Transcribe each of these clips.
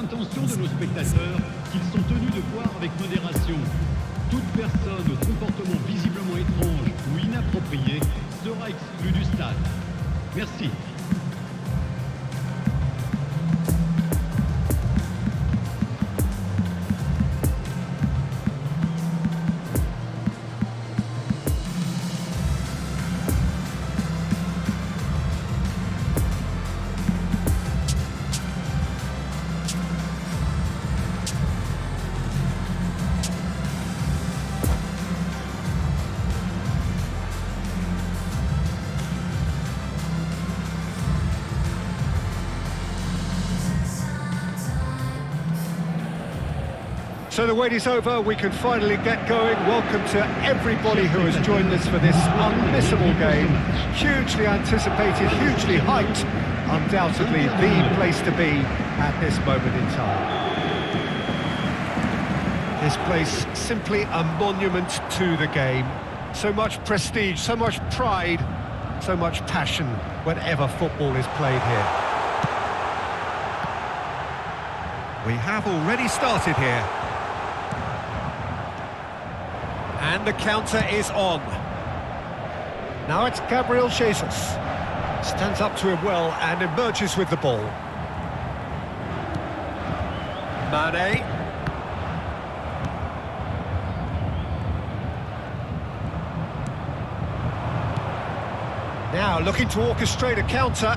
l'intention de nos spectateurs qu'ils sont tenus de voir avec modération. Toute personne au comportement visiblement étrange ou inapproprié sera exclue du stade. Merci. So the wait is over, we can finally get going. Welcome to everybody who has joined us for this unmissable game. Hugely anticipated, hugely hyped. Undoubtedly the place to be at this moment in time. This place, simply a monument to the game. So much prestige, so much pride, so much passion whenever football is played here. We have already started here. And the counter is on. Now it's Gabriel Jesus. Stands up to him well and emerges with the ball. Mane. Now looking to orchestrate a counter.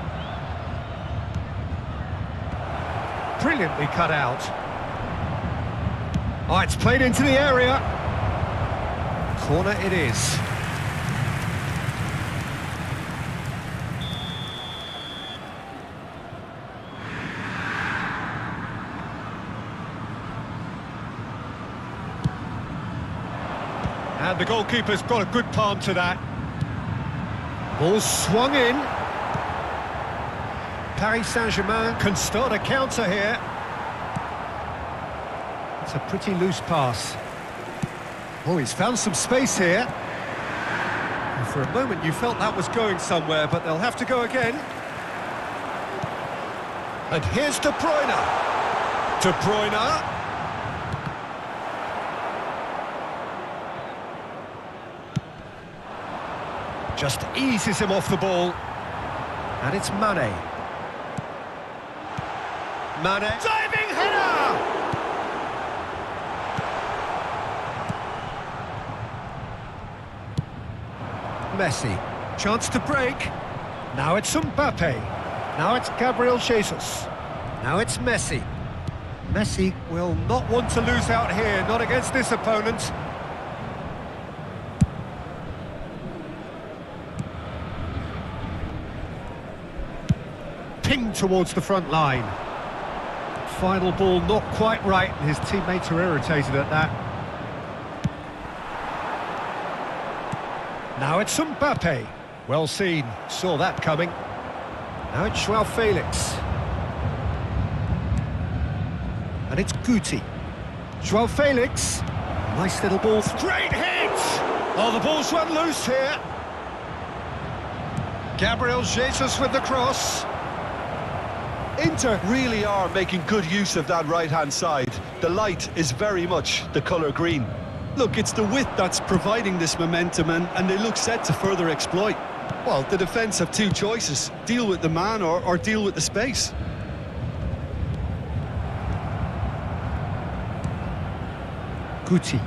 Brilliantly cut out. Oh, it's played into the area. Corner it is. And the goalkeeper's got a good palm to that. Ball swung in. Paris Saint-Germain can start a counter here. It's a pretty loose pass. Oh, he's found some space here. And for a moment you felt that was going somewhere, but they'll have to go again. And here's De Bruyne. De Bruyne. Just eases him off the ball. And it's Mane. Mane. Diving header! Messi, chance to break. Now it's Mbappe. Now it's Gabriel Jesus. Now it's Messi. Messi will not want to lose out here, not against this opponent. Pinged towards the front line. Final ball not quite right, and his teammates are irritated at that. Now it's Mbappe. Well seen, saw that coming. Now it's Joao Felix. And it's Guti. Joao Felix. Nice little ball. Great hit! Oh, the ball's run loose here. Gabriel Jesus with the cross. Inter really are making good use of that right-hand side. The light is very much the colour green. Look, it's the width that's providing this momentum, and they look set to further exploit. Well, the defence have two choices. Deal with the man or deal with the space. Guti.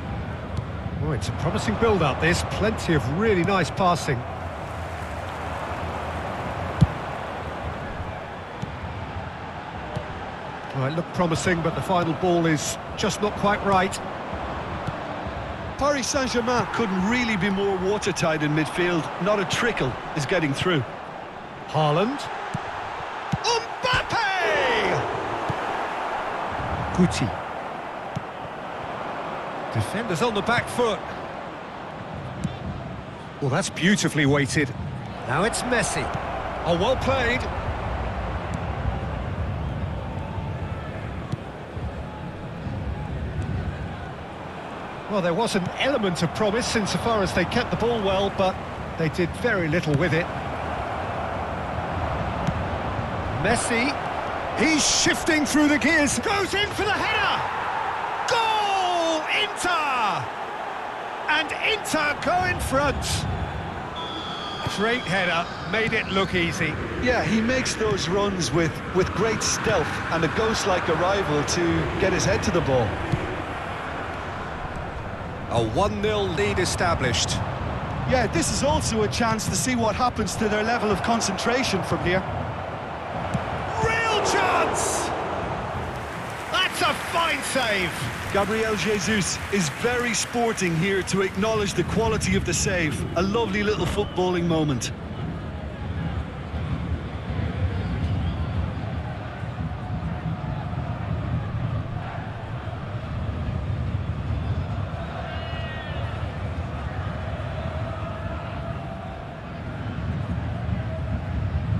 Oh, it's a promising build-up, this. Plenty of really nice passing. Oh, it looked promising, but the final ball is just not quite right. Paris Saint-Germain couldn't really be more watertight in midfield. Not a trickle is getting through. Haaland. Mbappe! Guti. Defenders on the back foot. Well, that's beautifully weighted. Now it's Messi. Oh, well played. Well, there was an element of promise insofar as they kept the ball well, but they did very little with it. Messi. He's shifting through the gears. Goes in for the header. Goal! Inter! And Inter go in front. Great header, made it look easy. Yeah, he makes those runs with great stealth and a ghost-like arrival to get his head to the ball. A 1-0 lead established. Yeah, this is also a chance to see what happens to their level of concentration from here. Real chance! That's a fine save. Gabriel Jesus is very sporting here to acknowledge the quality of the save. A lovely little footballing moment.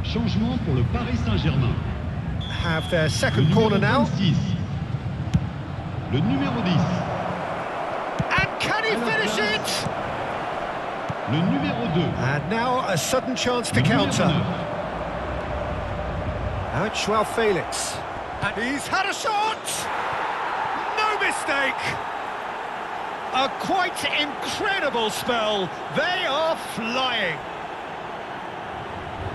Changement pour le Paris Saint-Germain. Have their second corner now. 26. Le numéro 10. And can he finish it? Le numéro 2. And now a sudden chance to Le numéro counter. 9. Now it's Joao Felix. And he's had a shot! No mistake! A quite incredible spell. They are flying.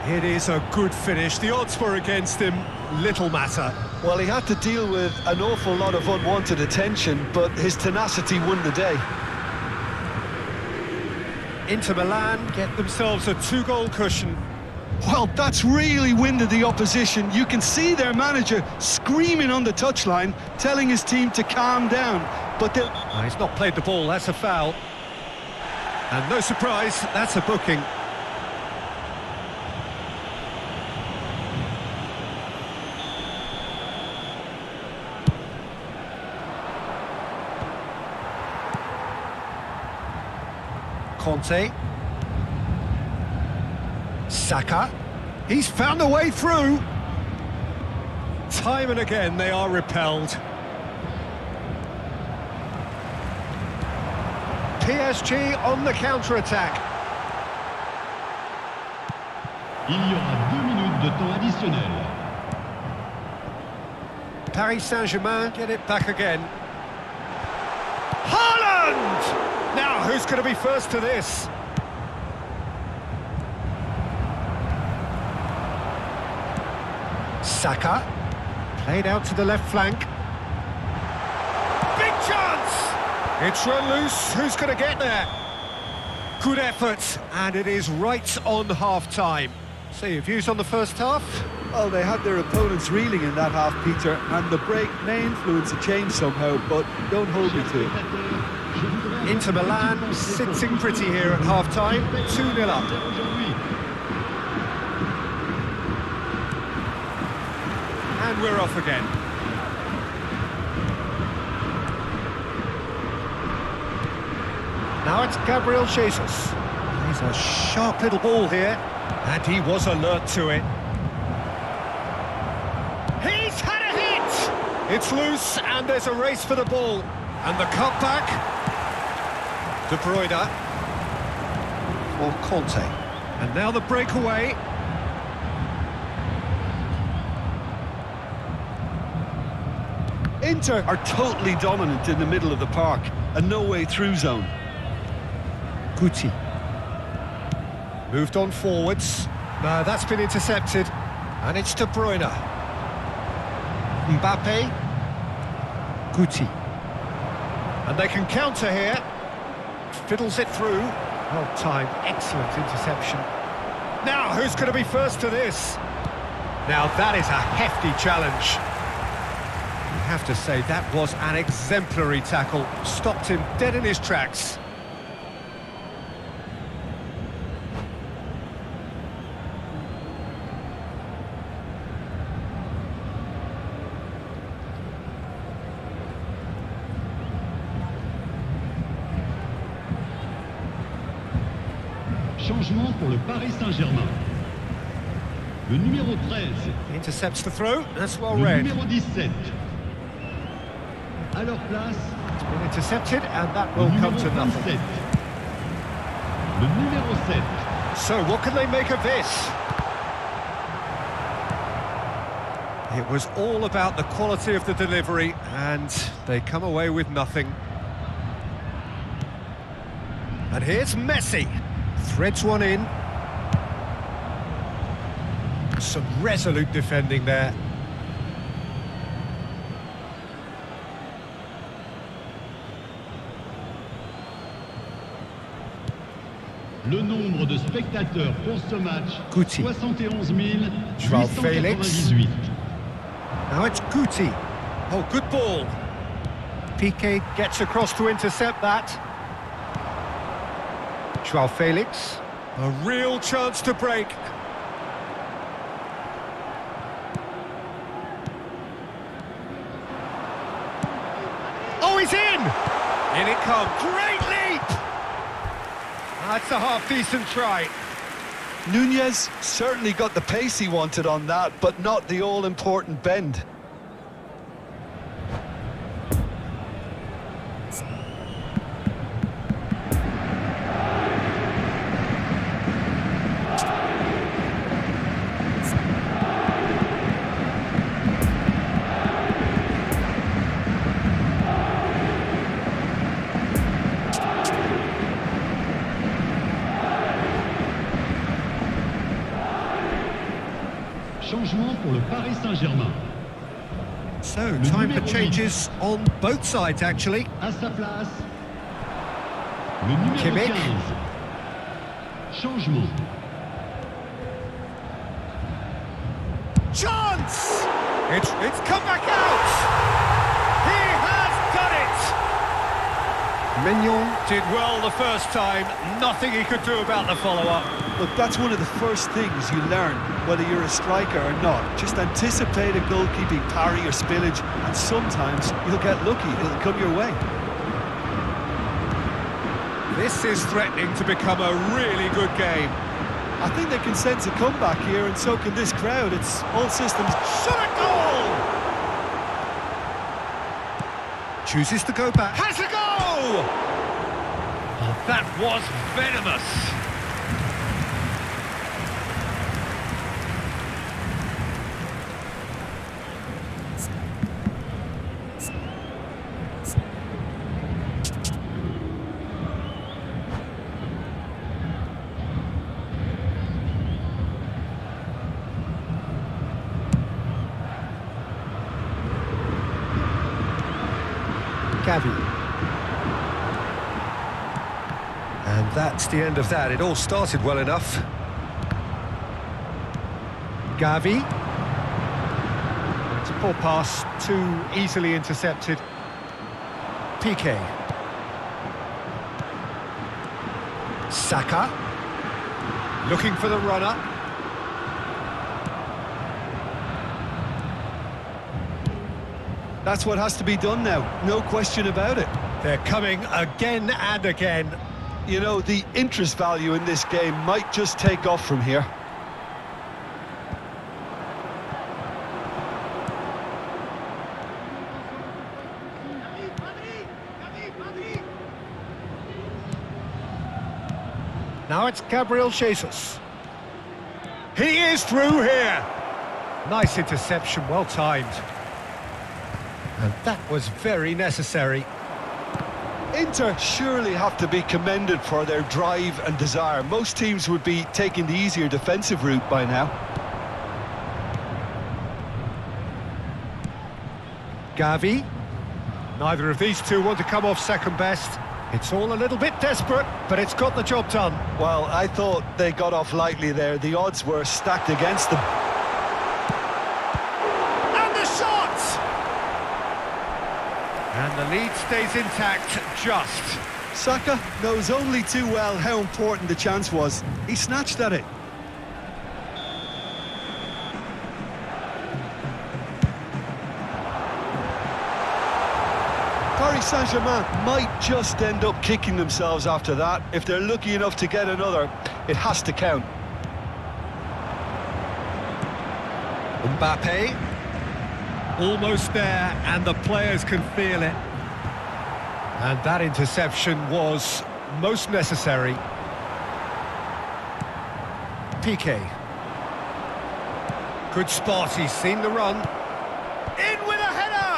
It is a good finish. The odds were against him. Little matter. Well, he had to deal with an awful lot of unwanted attention, but his tenacity won the day. Inter Milan get themselves a 2-goal cushion. Well, that's really winded the opposition. You can see their manager screaming on the touchline, telling his team to calm down. But they'll... Oh, he's not played the ball, that's a foul. And no surprise, that's a booking. Conte. Saka. He's found a way through. Time and again they are repelled. PSG on the counter-attack. Il y aura 2 minutes de temps additionnel. Paris Saint-Germain get it back again. Haaland! Now, who's going to be first to this? Saka. Played out to the left flank. Big chance! It's run loose. Who's going to get there? Good effort. And it is right on half-time. So your views on the first half? Well, they had their opponents reeling in that half, Peter, and the break may influence a change somehow, but don't hold me to it. Inter Milan sitting pretty here at half-time, 2-0 up. And we're off again. Now it's Gabriel Jesus. He's a sharp little ball here, and he was alert to it. He's had a hit! It's loose, and there's a race for the ball. And the cutback. De Bruyne. For Conte. And now the breakaway. Inter are totally dominant in the middle of the park, a no-way through zone. Guti. Moved on forwards. No, that's been intercepted. And it's De Bruyne. Mbappe. Guti. And they can counter here. Fiddles it through. Well timed, excellent interception. Now, who's going to be first to this? Now, that is a hefty challenge. You have to say, that was an exemplary tackle. Stopped him dead in his tracks. Changement pour le Paris Saint-Germain. Le numéro 13. Intercepts the throw, that's well Le read. numéro 17. À leur place, It's been intercepted, and that le will come numéro to nothing. 27. Le numéro 7. So, what can they make of this? It was all about the quality of the delivery, and they come away with nothing. And here's Messi. Threads one in. Some resolute defending there. Le nombre de spectateurs pour ce match, Guti. 71 Joao Felix. 898. Now it's Guti. Oh, good ball. Piqué gets across to intercept that. Joao Felix. A real chance to break. Oh, he's in! In it comes. Great leap! That's a half-decent try. Nunez certainly got the pace he wanted on that, but not the all-important bend. Changement pour le Paris Saint-Germain. So, time for changes on both sides, actually. À sa place, le numéro Kimmich. 15. Changement. Chance! It's come back out! He has done it! Mignon did well the first time. Nothing he could do about the follow-up. Look, that's one of the first things you learn, whether you're a striker or not. Just anticipate a goalkeeping parry or spillage, and sometimes you'll get lucky, it'll come your way. This is threatening to become a really good game. I think they can sense a comeback here, and so can this crowd. It's all systems. Shot a goal! Chooses to go back. Has a goal! Oh, that was venomous. Gavi. And that's the end of that. It all started well enough. Gavi. It's a poor pass, too easily intercepted. Piqué. Saka. Looking for the runner. That's what has to be done now, no question about it. They're coming again and again. You know, the interest value in this game might just take off from here. Now it's Gabriel Jesus. He is through here. Nice interception, well timed. And that was very necessary. Inter surely have to be commended for their drive and desire. Most teams would be taking the easier defensive route by now. Gavi. Neither of these two want to come off second best. It's all a little bit desperate, but it's got the job done. Well, I thought they got off lightly there. The odds were stacked against them. And the shot! And the lead stays intact, just. Saka knows only too well how important the chance was. He snatched at it. Paris Saint-Germain might just end up kicking themselves after that. If they're lucky enough to get another, it has to count. Mbappe. Almost there, and the players can feel it. And that interception was most necessary. Piqué. Good spot, he's seen the run. In with a header!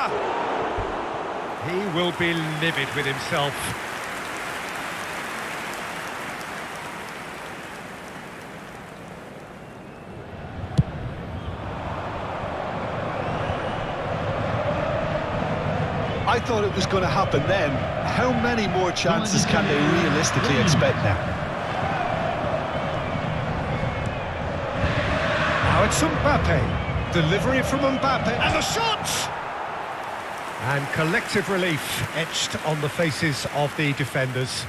He will be livid with himself. I thought it was going to happen then. How many more chances can they realistically expect now? Now it's Mbappe. Delivery from Mbappe. And the shot! And collective relief etched on the faces of the defenders.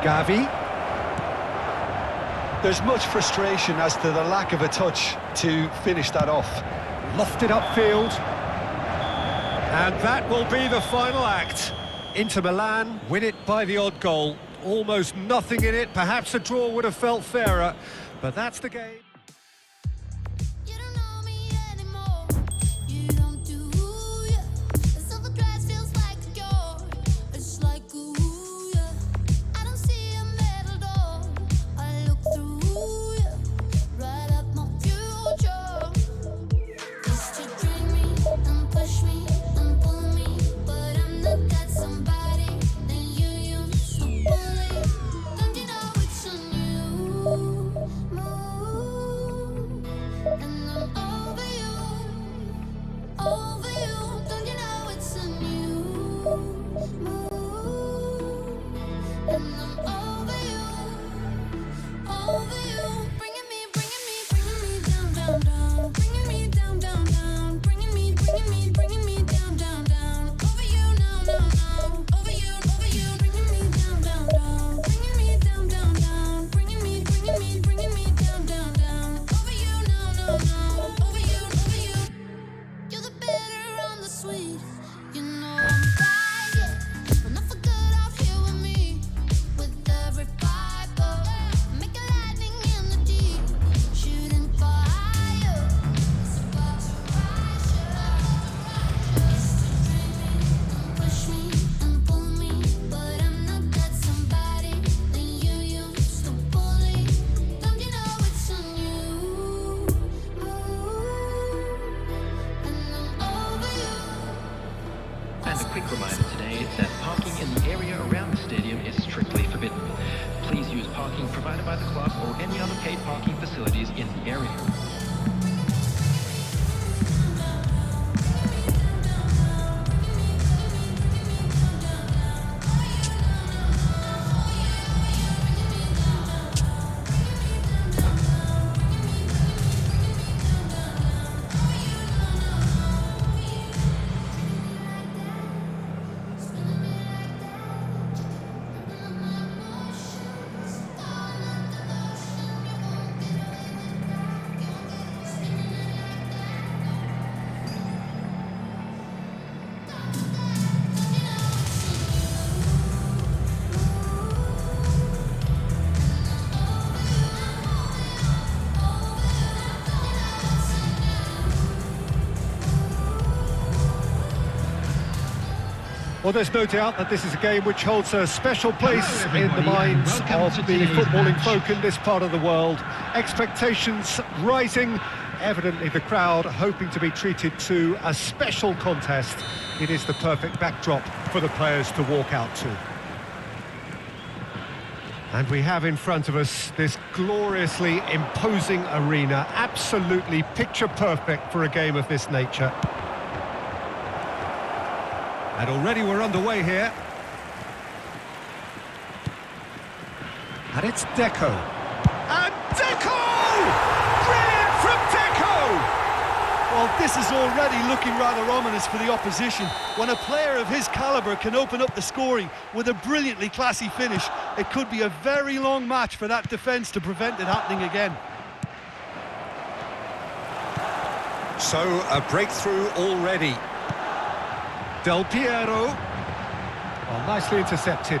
Gavi. There's much frustration as to the lack of a touch to finish that off. Lofted upfield. And that will be the final act. Inter Milan win it by the odd goal. Almost nothing in it. Perhaps a draw would have felt fairer, but that's the game. Quick reminder today that parking in the area around the stadium is strictly forbidden. Please use parking provided by the club or any other paid parking facilities in the area. Well, there's no doubt that this is a game which holds a special place in the minds of the footballing folk in this part of the world. Expectations rising, evidently the crowd hoping to be treated to a special contest. It is the perfect backdrop for the players to walk out to. And we have in front of us this gloriously imposing arena, absolutely picture perfect for a game of this nature. And already we're underway here. And it's Deco. And Deco! Brilliant from Deco! Well, this is already looking rather ominous for the opposition. When a player of his calibre can open up the scoring with a brilliantly classy finish, it could be a very long match for that defence to prevent it happening again. So, a breakthrough already. Del Piero. Oh, nicely intercepted.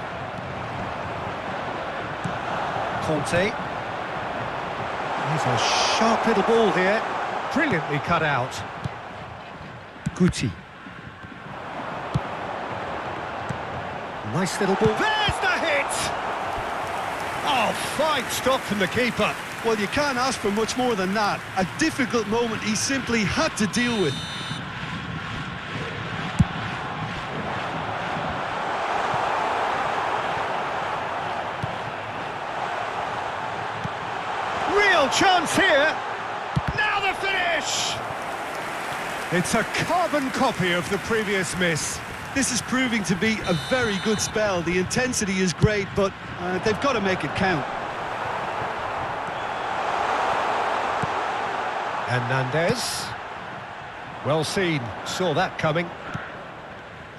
Conte. He's a sharp little ball here. Brilliantly cut out. Guti. Nice little ball. There's the hit! Oh, fine stop from the keeper. Well, you can't ask for much more than that. A difficult moment he simply had to deal with. Real chance here. Now the finish! It's a carbon copy of the previous miss. This is proving to be a very good spell. The intensity is great, but they've got to make it count. Hernandez. Well seen, saw that coming.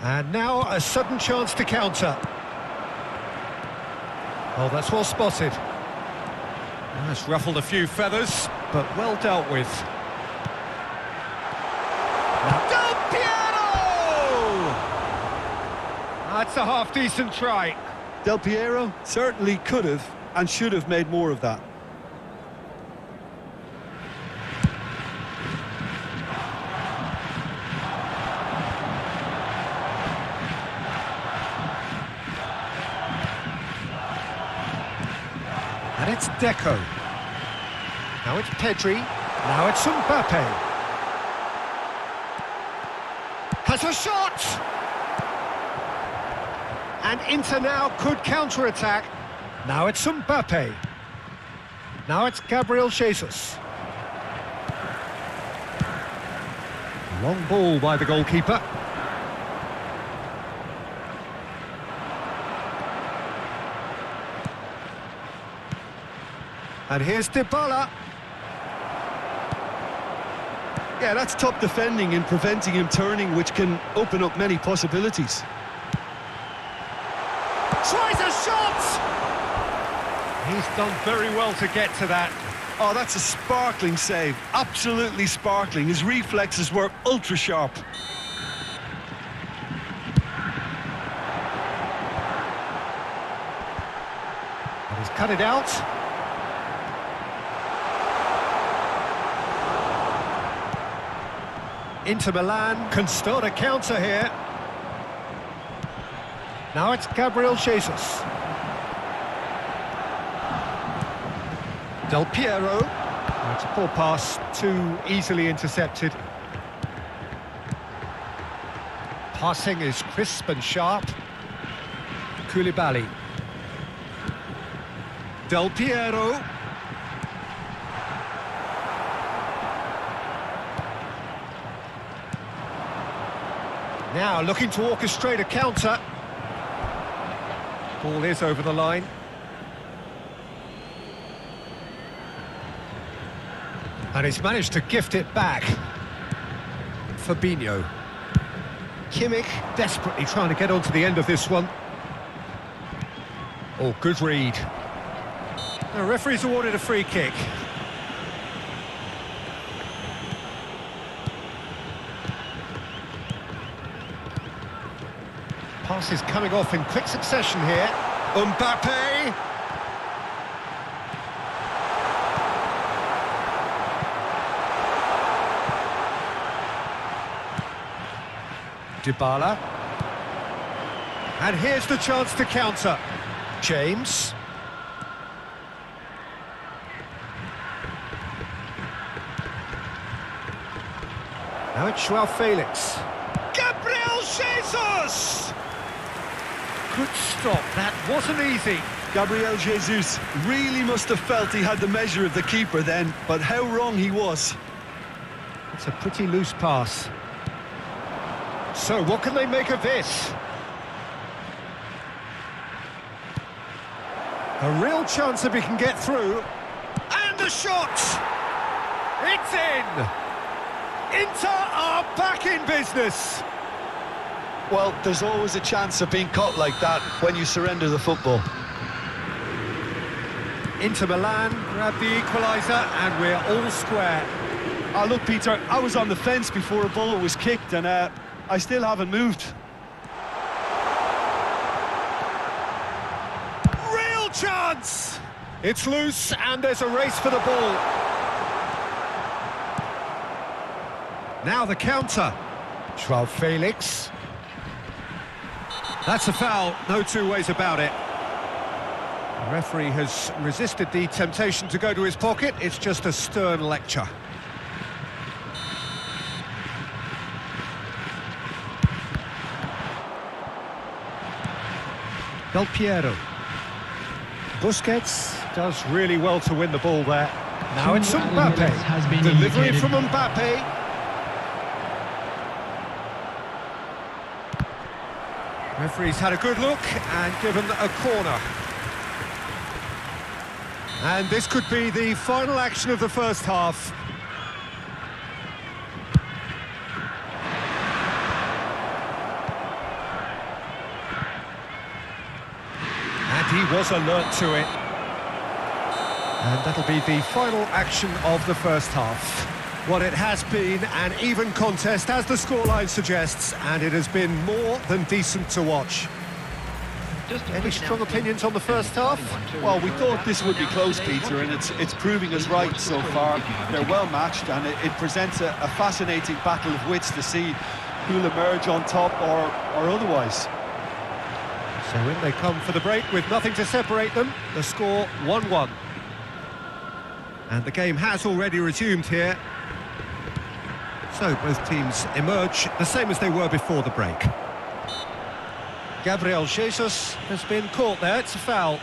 And now a sudden chance to counter. Oh, that's well spotted. That's ruffled a few feathers, but well dealt with. Now, Del Piero! That's a half-decent try. Del Piero certainly could have and should have made more of that. And it's Deco. Now it's Pedri. Now it's Mbappe. Has a shot! And Inter now could counter-attack. Now it's Mbappe. Now it's Gabriel Jesus. Long ball by the goalkeeper. And here's Dybala. Yeah, that's top defending and preventing him turning, which can open up many possibilities. Tries a shot! He's done very well to get to that. Oh, that's a sparkling save. Absolutely sparkling. His reflexes were ultra sharp. And he's cut it out. Inter Milan can start a counter here. Now it's Gabriel Jesus. Del Piero. It's a poor pass, too easily intercepted. Passing is crisp and sharp. Koulibaly. Del Piero. Now looking to orchestrate a counter. Ball is over the line. And he's managed to gift it back. Fabinho. Kimmich desperately trying to get onto the end of this one. Oh, good read. The referee's awarded a free kick. Passes coming off in quick succession here. Mbappe! Dybala. And here's the chance to counter. James. Now it's Joao Felix. Gabriel Jesus! Good stop, that wasn't easy. Gabriel Jesus really must have felt he had the measure of the keeper then, but how wrong he was. It's a pretty loose pass. So, what can they make of this? A real chance if he can get through. And a shot! It's in! Inter are back in business! Well, there's always a chance of being caught like that when you surrender the football. Inter Milan grab the equaliser and we're all square. Oh, look, Peter, I was on the fence before a ball was kicked and I still haven't moved. Real chance! It's loose and there's a race for the ball. Now the counter. Joao Felix. That's a foul, no two ways about it. The referee has resisted the temptation to go to his pocket. It's just a stern lecture. Del Piero. Busquets does really well to win the ball there. Now it's Mbappe. Delivery from Mbappe. Referee's had a good look and given a corner. And this could be the final action of the first half. And he was alert to it. And that'll be the final action of the first half. Well, it has been an even contest, as the scoreline suggests, and it has been more than decent to watch. Any strong opinions on the first half? Well, we thought this would be close, Peter, and it's proving us right so far. They're well matched, and it presents a fascinating battle of wits to see who'll emerge on top or otherwise. So in they come for the break with nothing to separate them. The score 1-1. And the game has already resumed here. So both teams emerge the same as they were before the break. Gabriel Jesus has been caught there, it's a foul.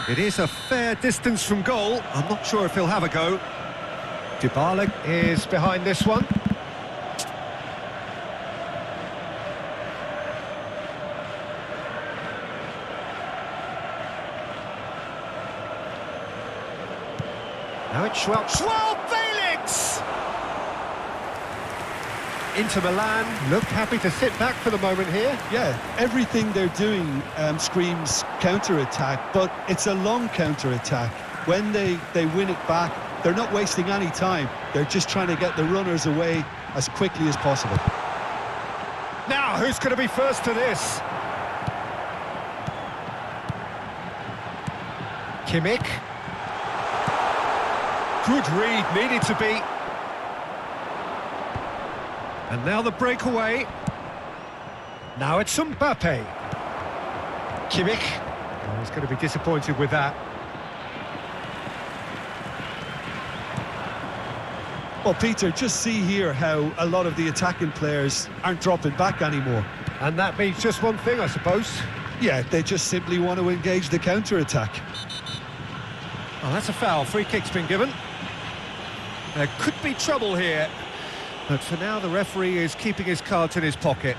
It is a fair distance from goal, I'm not sure if he'll have a go. Dybala is behind this one. Now it's Joao Felix! Inter Milan look happy to sit back for the moment here. Yeah, everything they're doing screams counter-attack, but it's a long counter-attack. When they win it back, they're not wasting any time. They're just trying to get the runners away as quickly as possible. Now, who's going to be first to this? Kimmich. Good read, needed to be. And now the breakaway. Now it's Mbappe. Kimmich. Oh, he's going to be disappointed with that. Well, Peter, just see here how a lot of the attacking players aren't dropping back anymore. And that means just one thing, I suppose. Yeah, they just simply want to engage the counter-attack. Oh, that's a foul. Free kick's been given. There could be trouble here. But for now, the referee is keeping his cards in his pocket.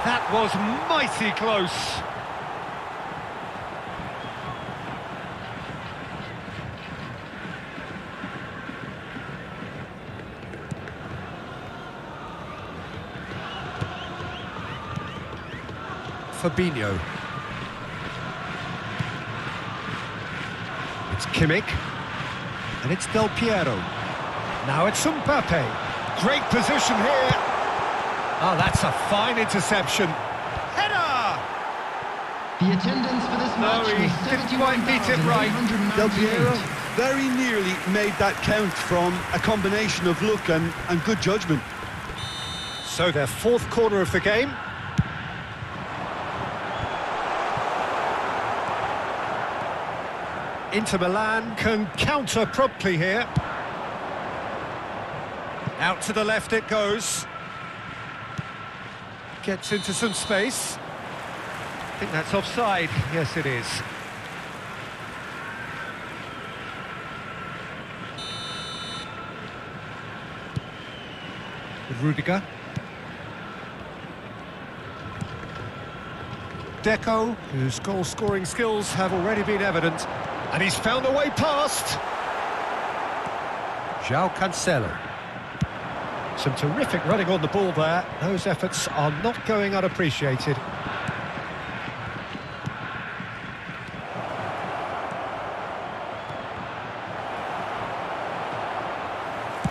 That was mighty close. Fabinho. It's Kimmich. And it's Del Piero. Now it's Mbappe. Great position here. Oh, that's a fine interception. Header! The attendance for this match he didn't quite beat it right. Del Piero very nearly made that count from a combination of luck and good judgment. So their fourth corner of the game. Inter Milan can counter promptly here. Out to the left it goes. Gets into some space. I think that's offside. Yes, it is. With Rudiger. Deco, whose goal-scoring skills have already been evident. And he's found a way past. João Cancelo. Some terrific running on the ball there. Those efforts are not going unappreciated.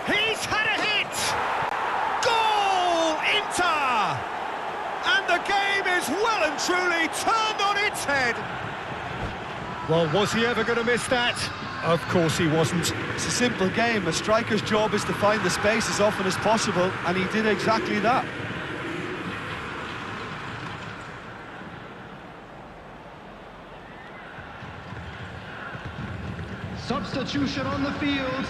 He's had a hit! Goal! Inter! And the game is well and truly turned on its head. Well, was he ever going to miss that? Of course he wasn't. It's a simple game. A striker's job is to find the space as often as possible, and he did exactly that. Substitution on the field.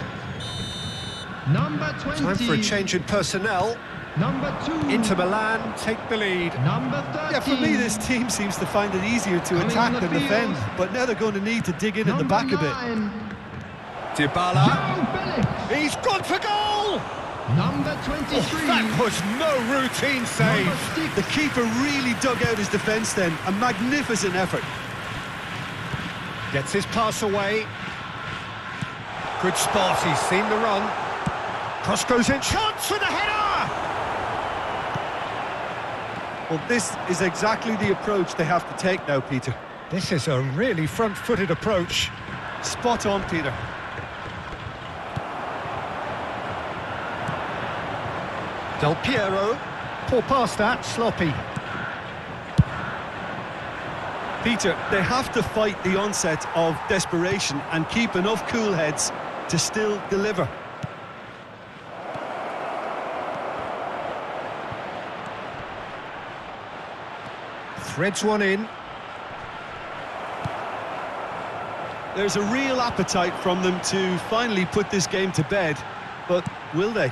Number 20. Time for a change in personnel. Number 2. Inter Milan take the lead. Number 13. Yeah, for me, this team seems to find it easier to Coming attack on the than defend, field. but now they're going to need to dig in at the back a bit. 9. Dybala. Joe Felix. He's gone for goal! Number 23. That was no routine save. Number 6. The keeper really dug out his defence then. A magnificent effort. Gets his pass away. Good spot, he's seen the run. Cross goes in, chance for the header! Well, this is exactly the approach they have to take now, Peter. This is a really front-footed approach. Spot on, Peter. Del Piero. Poor pass that, sloppy. Peter, they have to fight the onset of desperation and keep enough cool heads to still deliver. Threads one in. There's a real appetite from them to finally put this game to bed, but will they?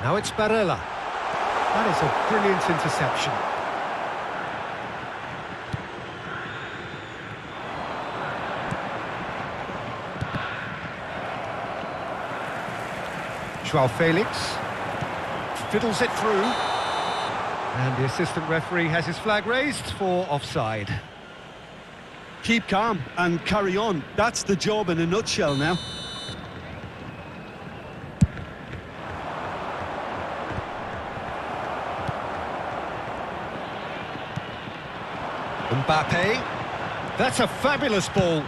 Now it's Barella. That is a brilliant interception. Joao Felix fiddles it through, and the assistant referee has his flag raised for offside. Keep calm and carry on. That's the job in a nutshell now. Mbappe, that's a fabulous ball.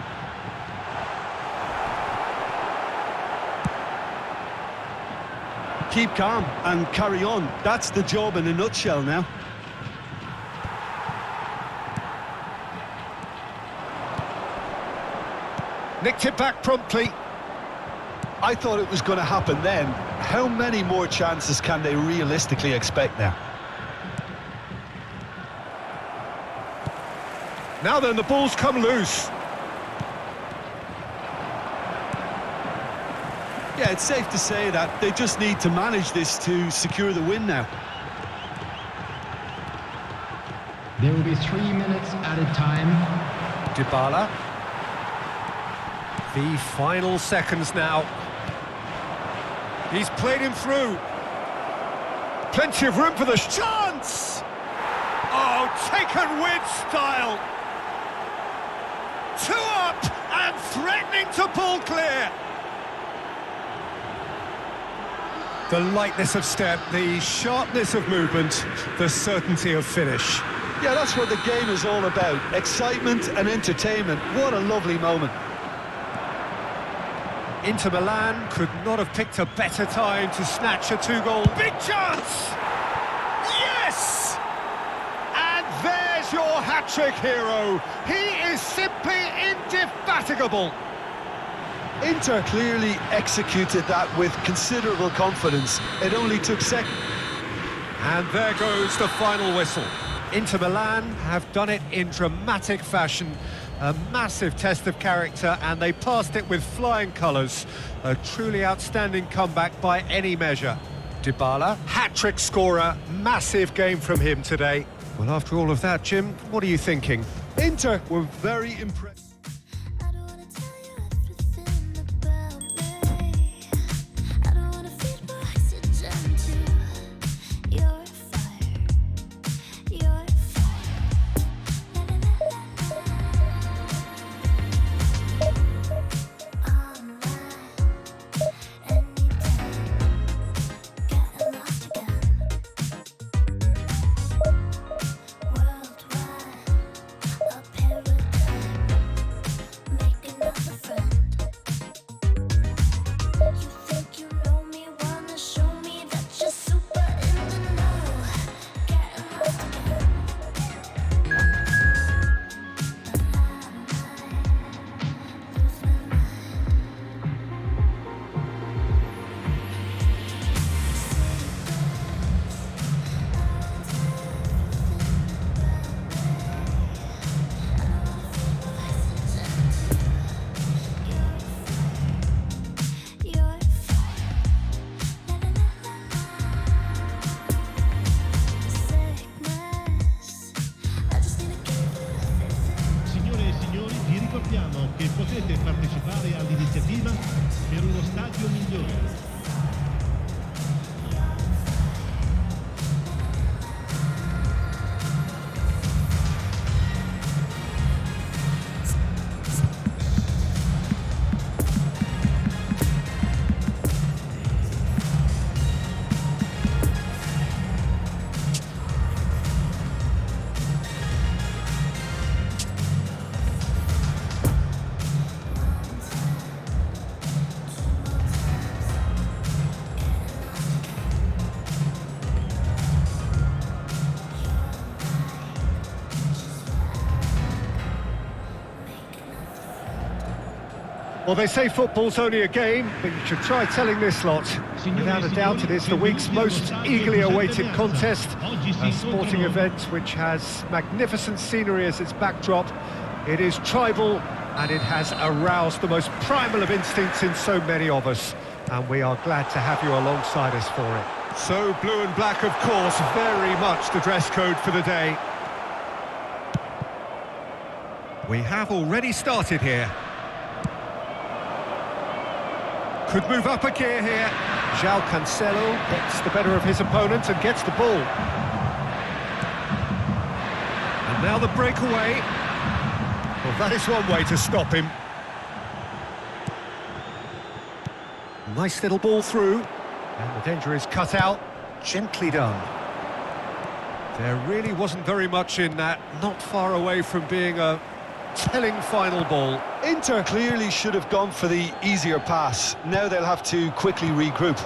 Keep calm and carry on. That's the job in a nutshell now. Nicked it back promptly. I thought it was going to happen then. How many more chances can they realistically expect now? Now then, the ball's come loose. Yeah, it's safe to say that they just need to manage this to secure the win now. There will be 3 minutes added time. Dybala. The final seconds now. He's played him through. Plenty of room for the chance! Oh, taken with style! 2 up and threatening to pull clear. The lightness of step, the sharpness of movement, the certainty of finish. Yeah, that's what the game is all about. Excitement and entertainment. What a lovely moment. Inter Milan could not have picked a better time to snatch a 2-goal. Big chance! Yes! And there's your hat-trick hero. He is simply indefatigable. Inter clearly executed that with considerable confidence. It only took seconds. And there goes the final whistle. Inter Milan have done it in dramatic fashion. A massive test of character, and they passed it with flying colours. A truly outstanding comeback by any measure. Dybala, hat-trick scorer, massive game from him today. Well, after all of that, Jim, what are you thinking? Inter were very impressed. che potete partecipare all'iniziativa per uno stadio migliore. Well, they say football's only a game, but you should try telling this lot. Without a doubt, it is the week's most eagerly awaited contest, a sporting event which has magnificent scenery as its backdrop. It is tribal, and it has aroused the most primal of instincts in so many of us, and we are glad to have you alongside us for it. So, blue and black, of course, very much the dress code for the day. We have already started here. Could move up a gear here. João Cancelo gets the better of his opponent and gets the ball. And now the breakaway. Well, that is one way to stop him. Nice little ball through. And the danger is cut out. Gently done. There really wasn't very much in that. Not far away from being a telling final ball. Inter clearly should have gone for the easier pass. Now they'll have to quickly regroup.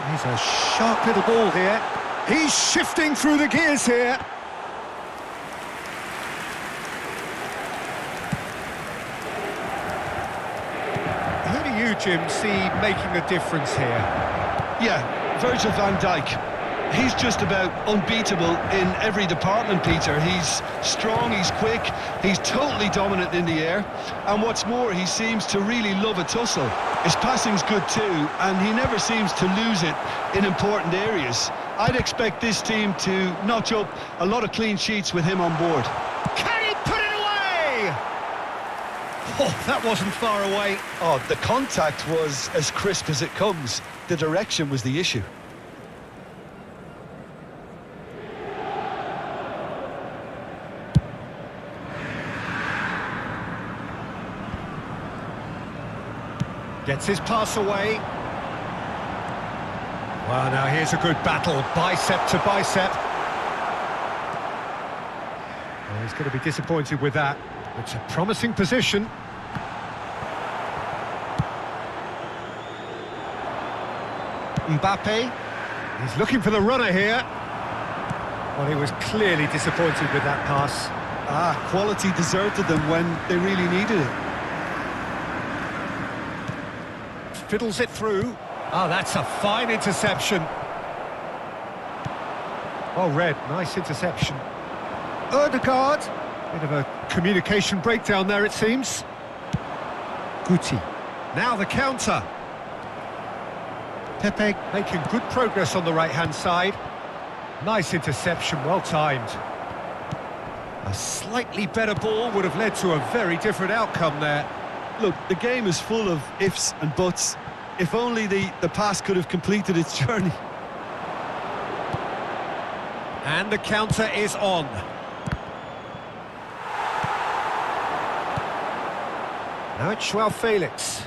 He's a sharp little ball here. He's shifting through the gears here. Who do you, Jim, see making a difference here? Yeah, Virgil van Dijk. He's just about unbeatable in every department, Peter. He's strong, he's quick, he's totally dominant in the air. And what's more, he seems to really love a tussle. His passing's good too, and he never seems to lose it in important areas. I'd expect this team to notch up a lot of clean sheets with him on board. Can he put it away? Oh, that wasn't far away. Oh, the contact was as crisp as it comes. The direction was the issue. Gets his pass away. Well, now here's a good battle, bicep to bicep. Well, he's going to be disappointed with that. It's a promising position. Mbappe. He's looking for the runner here. Well, he was clearly disappointed with that pass. Quality deserted them when they really needed it. Fiddles it through. Oh, that's a fine interception. Well read, nice interception. Ødegaard. Bit of a communication breakdown there, it seems. Guti. Now the counter. Pepe making good progress on the right-hand side. Nice interception, well timed. A slightly better ball would have led to a very different outcome there. Look, the game is full of ifs and buts. If only the pass could have completed its journey. And the counter is on. Now it's João Felix.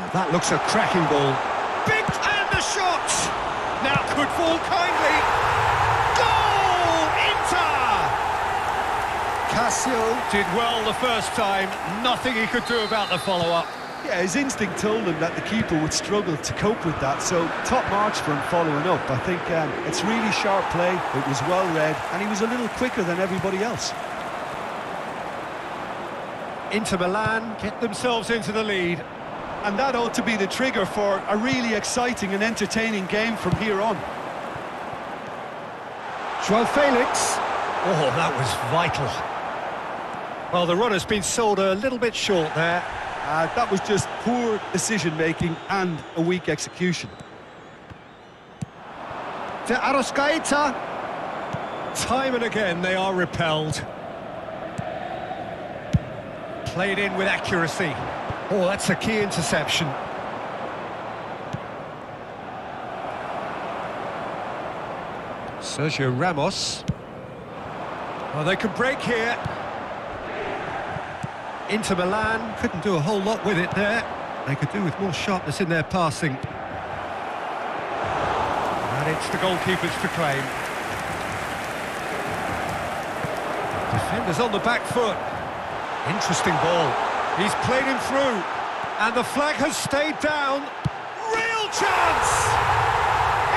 Oh, that looks a cracking ball. Big, and the shot! Now could fall kindly. Goal! Inter! Cassio did well the first time. Nothing he could do about the follow-up. Yeah, his instinct told him that the keeper would struggle to cope with that, so top marks for him following up. I think it's really sharp play, it was well read, and he was a little quicker than everybody else. Inter Milan get themselves into the lead. And that ought to be the trigger for a really exciting and entertaining game from here on. João Felix. Oh, that was vital. Well, the runner's been sold a little bit short there. That was just poor decision-making and a weak execution. De Arrascaeta. Time and again they are repelled. Played in with accuracy. Oh, that's a key interception. Sergio Ramos. Oh, they could break here. Inter Milan couldn't do a whole lot with it there. They could do with more sharpness in their passing. And it's the goalkeepers to claim. Defenders on the back foot. Interesting ball. He's played him through. And the flag has stayed down. Real chance!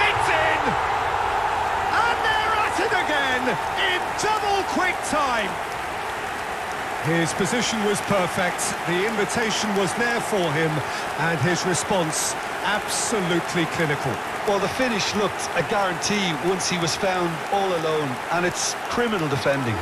It's in! And they're at it again in double quick time. His position was perfect, the invitation was there for him, and his response absolutely clinical. Well, the finish looked a guarantee once he was found all alone, and it's criminal defending.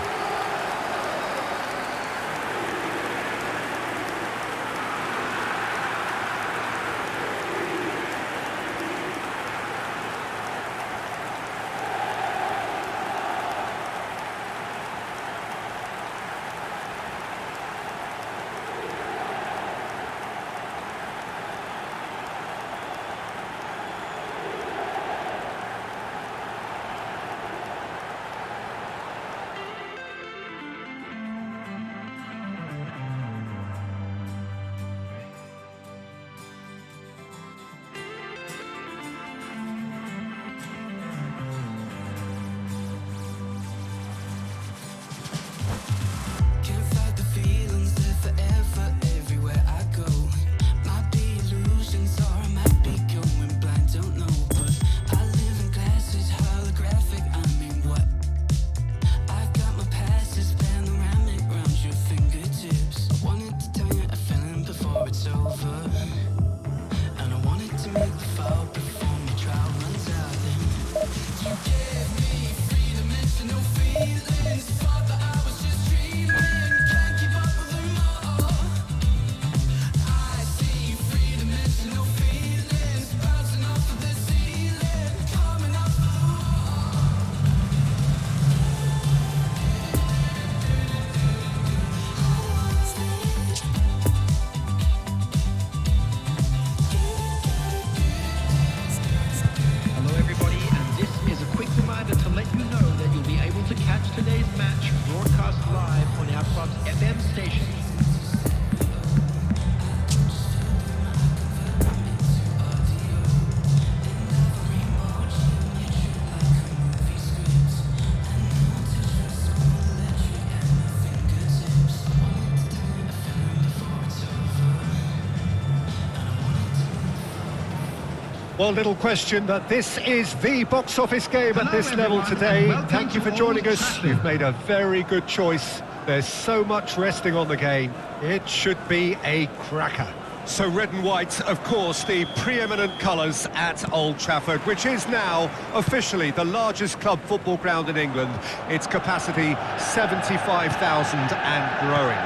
Well, little question that this is the box office game at this level today. Thank you for joining us. You've made a very good choice. There's so much resting on the game. It should be a cracker. So red and white, of course, the preeminent colours at Old Trafford, which is now officially the largest club football ground in England. Its capacity, 75,000 and growing.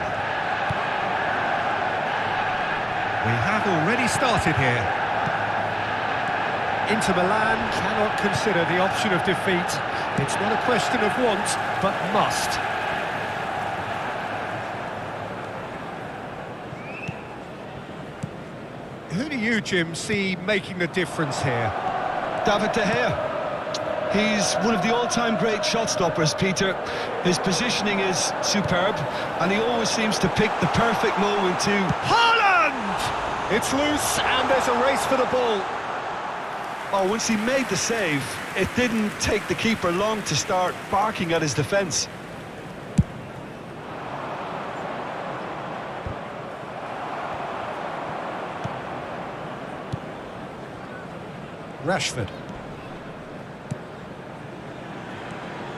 We have already started here. Inter Milan cannot consider the option of defeat. It's not a question of want, but must. Who do you, Jim, see making the difference here? David De Gea. He's one of the all-time great shot stoppers, Peter. His positioning is superb, and he always seems to pick the perfect moment to... Haaland! It's loose, and there's a race for the ball. Oh, once he made the save, it didn't take the keeper long to start barking at his defence. Rashford.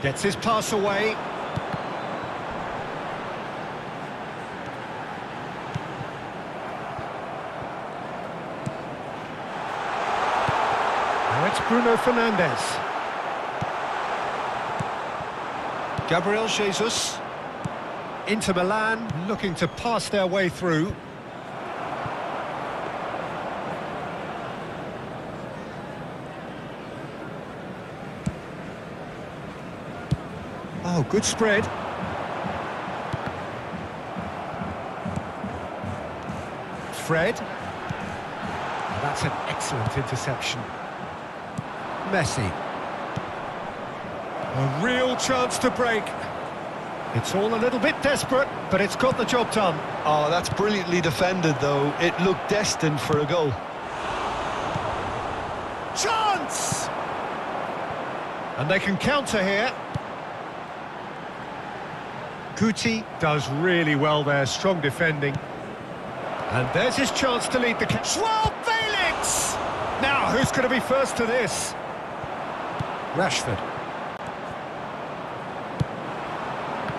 Gets his pass away. It's Bruno Fernandes. Gabriel Jesus. Inter Milan looking to pass their way through. Oh, good spread. Fred. Oh, that's an excellent interception. Messi. A real chance to break. It's all a little bit desperate, but it's got the job done. Oh, that's brilliantly defended, though. It looked destined for a goal. Chance! And they can counter here. Guti does really well there, strong defending. And there's his chance to lead the... Joao Felix! Now, who's going to be first to this? Rashford.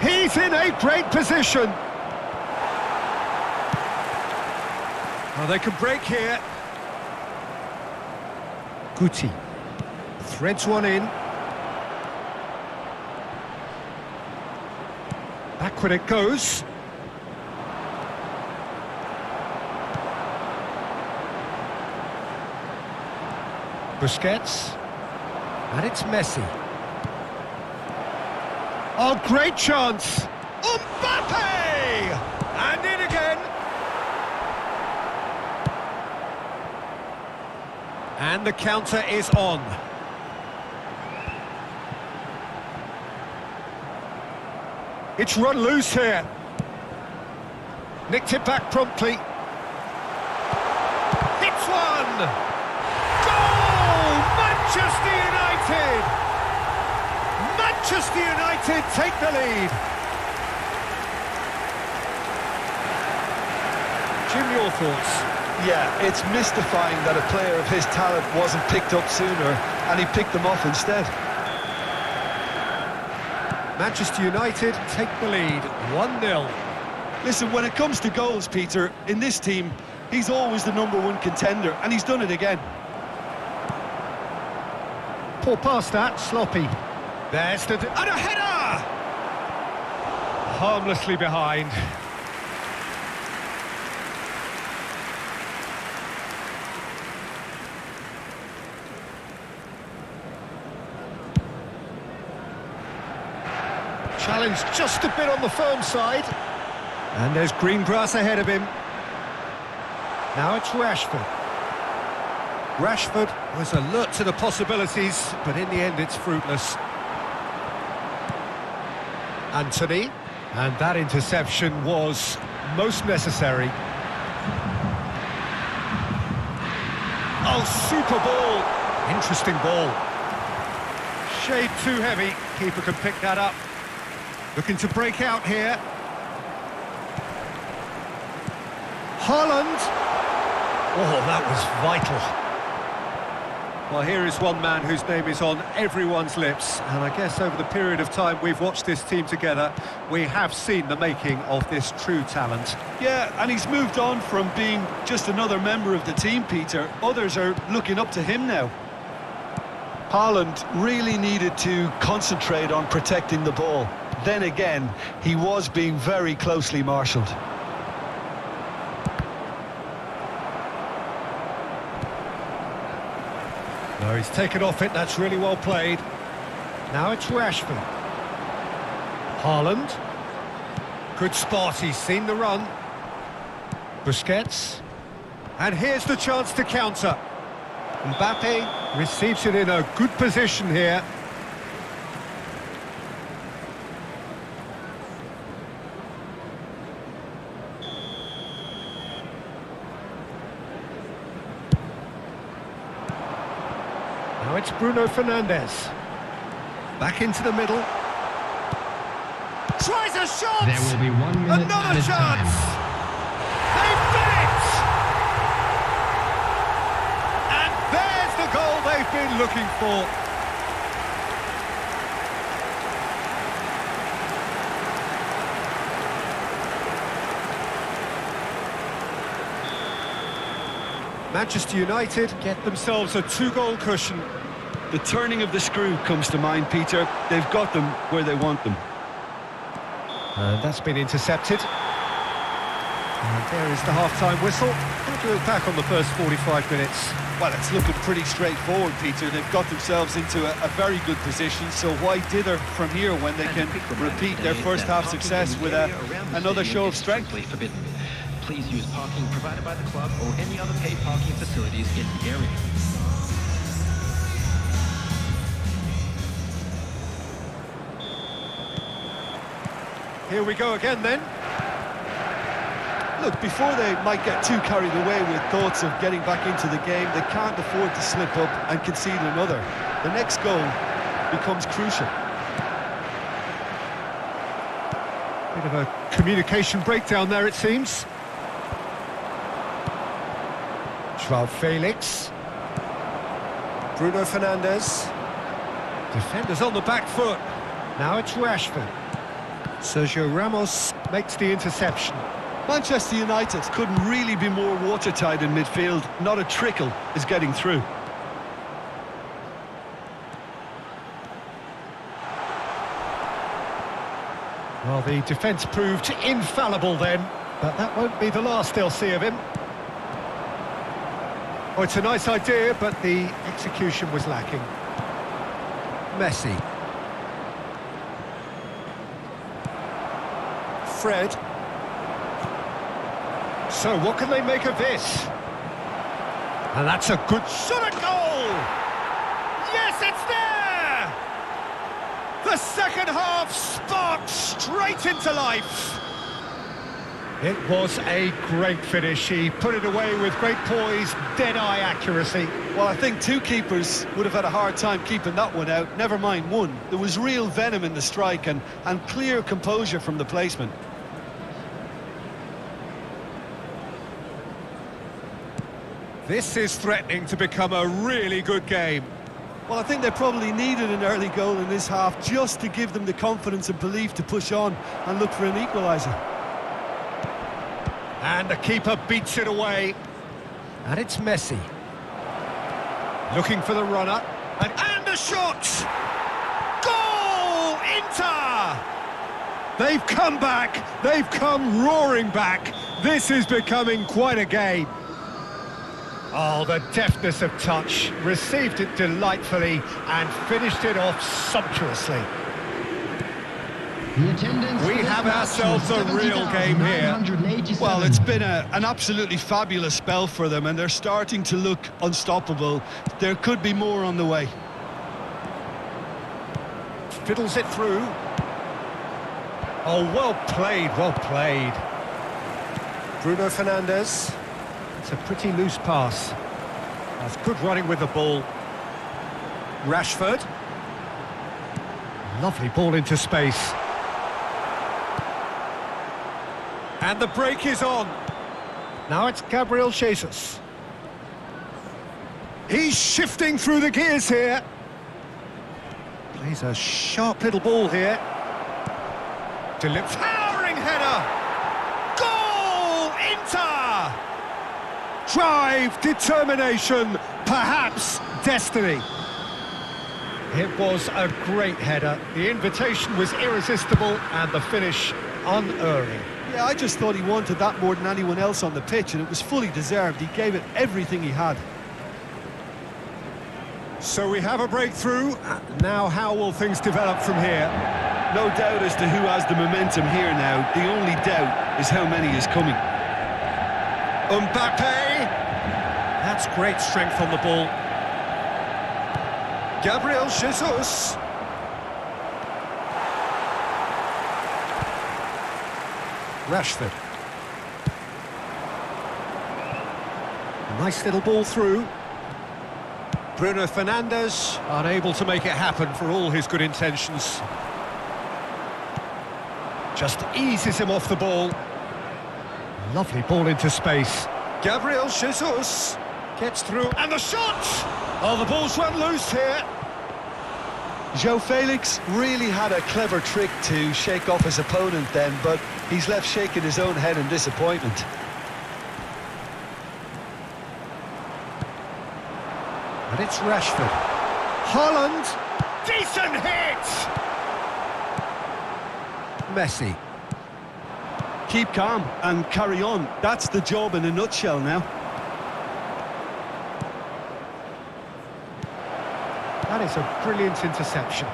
He's in a great position. Oh, they can break here. Guti threads one in. Backward it goes. Busquets. And it's Messi. Oh, great chance! Mbappe! And in again! And the counter is on. It's run loose here. Nicked it back promptly. Hits one! Goal! Manchester United! Manchester United take the lead. Jim, your thoughts? Yeah, it's mystifying that a player of his talent wasn't picked up sooner, and he picked them off instead. Manchester United take the lead, 1-0. Listen, when it comes to goals, Peter, in this team, he's always the #1 contender, and he's done it again. Poor pass that, sloppy. There's the... And a header! Harmlessly behind. Challenge just a bit on the firm side. And there's green grass ahead of him. Now it's Rashford. Rashford was alert to the possibilities, but in the end it's fruitless. Anthony, and that interception was most necessary. Oh, super ball! Interesting ball. Shade too heavy, keeper can pick that up. Looking to break out here. Haaland! Oh, that was vital. Well, here is one man whose name is on everyone's lips, and I guess over the period of time we've watched this team together, we have seen the making of this true talent. Yeah, and he's moved on from being just another member of the team, Peter. Others are looking up to him now. Haaland really needed to concentrate on protecting the ball. Then again, he was being very closely marshalled. No, he's taken off it, that's really well played. Now it's Rashford. Haaland. Good spot, he's seen the run. Busquets. And here's the chance to counter. Mbappe receives it in a good position here. Now it's Bruno Fernandes. Back into the middle. Tries a shot! There will be 1 minute Another added chance! time. They've done it! And there's the goal they've been looking for. Manchester United get themselves a 2-goal cushion. The turning of the screw comes to mind, Peter. They've got them where they want them. And that's been intercepted. And there is the half-time whistle. How do you look back on the first 45 minutes? Well, it's looking pretty straightforward, Peter. They've got themselves into a very good position, so why dither from here when they can repeat their first half success with another show of strength? Please use parking provided by the club or any other paid parking facilities in the area. Here we go again then. Look, before they might get too carried away with thoughts of getting back into the game, they can't afford to slip up and concede another. The next goal becomes crucial. Bit of a communication breakdown there, it seems. Joao Felix. Bruno Fernandes. Defenders on the back foot. Now it's Rashford. Sergio Ramos makes the interception. Manchester United couldn't really be more watertight in midfield. Not a trickle is getting through. Well, the defence proved infallible then, but that won't be the last they'll see of him. Oh, it's a nice idea, but the execution was lacking. Messi. Fred. So, what can they make of this? And that's a good shot at goal! Yes, it's there! The second half sparked straight into life. It was a great finish. He put it away with great poise, dead-eye accuracy. Well, I think two keepers would have had a hard time keeping that one out, never mind one. There was real venom in the strike and clear composure from the placement. This is threatening to become a really good game. Well, I think they probably needed an early goal in this half just to give them the confidence and belief to push on and look for an equaliser. And the keeper beats it away. And it's Messi. Looking for the runner. And a shot! Goal! Inter! They've come back. They've come roaring back. This is becoming quite a game. Oh, the deftness of touch. Received it delightfully and finished it off sumptuously. We have ourselves a real game here. Well, it's been an absolutely fabulous spell for them, and they're starting to look unstoppable. There could be more on the way. Fiddles it through. Oh, well played, well played. Bruno Fernandes. It's a pretty loose pass. That's good running with the ball. Rashford. Lovely ball into space. And the break is on. Now it's Gabriel Jesus. He's shifting through the gears here. Plays a sharp little ball here. Towering header! Goal! Inter! Drive, determination, perhaps destiny. It was a great header. The invitation was irresistible and the finish unerring. Yeah, I just thought he wanted that more than anyone else on the pitch, and it was fully deserved. He gave it everything he had. So we have a breakthrough. Now how will things develop from here? No doubt as to who has the momentum here now. The only doubt is how many is coming. Mbappe. That's great strength on the ball. Gabriel Jesus. Rashford. A nice little ball through. Bruno Fernandes, unable to make it happen for all his good intentions. Just eases him off the ball. Lovely ball into space. Gabriel Jesus gets through, and the shot! Oh, the ball's run loose here. Joao Felix really had a clever trick to shake off his opponent then, but he's left shaking his own head in disappointment. And it's Rashford. Haaland! Decent hit! Messi. Keep calm and carry on. That's the job in a nutshell now. That is a brilliant interception.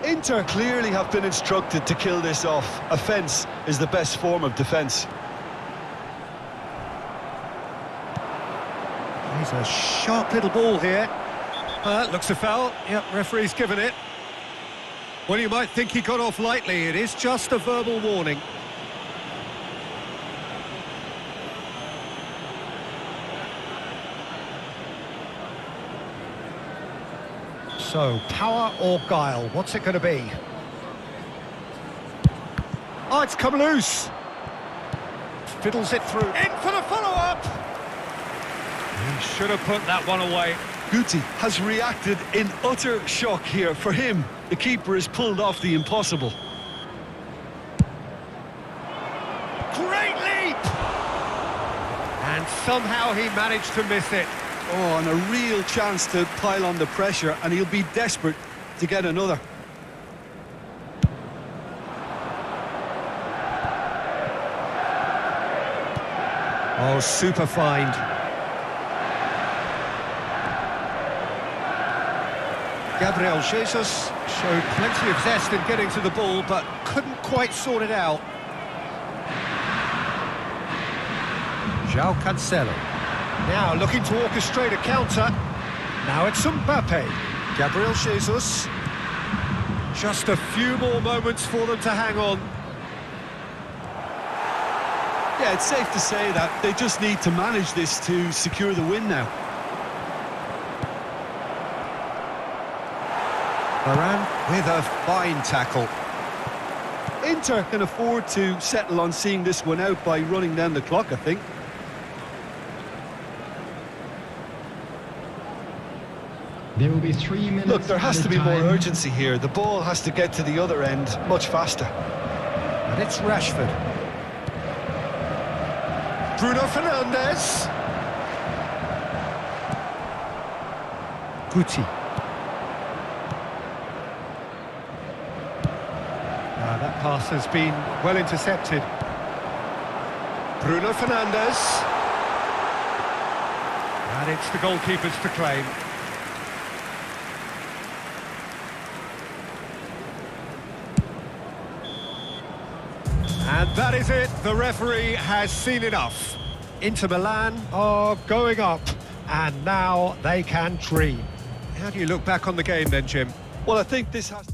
Inter clearly have been instructed to kill this off. Offence is the best form of defence. He's a sharp little ball here. Looks a foul. Yep, referee's given it. Well, you might think he got off lightly. It is just a verbal warning. So, power or guile? What's it going to be? Oh, it's come loose. Fiddles it through. In for the follow-up. He should have put that one away. Guti has reacted in utter shock here. For him, the keeper has pulled off the impossible. Great leap! And somehow he managed to miss it. Oh, and a real chance to pile on the pressure, and he'll be desperate to get another. Oh, super find. Gabriel Jesus showed plenty of zest in getting to the ball, but couldn't quite sort it out. João Cancelo. Now looking to orchestrate a counter. Now it's Mbappe. Gabriel Jesus. Just a few more moments for them to hang on. Yeah, it's safe to say that they just need to manage this to secure the win now. Varane with a fine tackle. Inter can afford to settle on seeing this one out by running down the clock, I think. There will be 3 minutes. Look, there has to be more added time. urgency here. The ball has to get to the other end much faster. And it's Rashford. Bruno Fernandes. Guti. That pass has been well intercepted. Bruno Fernandes. And it's the goalkeepers to claim. And that is it. The referee has seen enough. Inter Milan are going up, and now they can dream. How do you look back on the game then, Jim? Well, I think this has...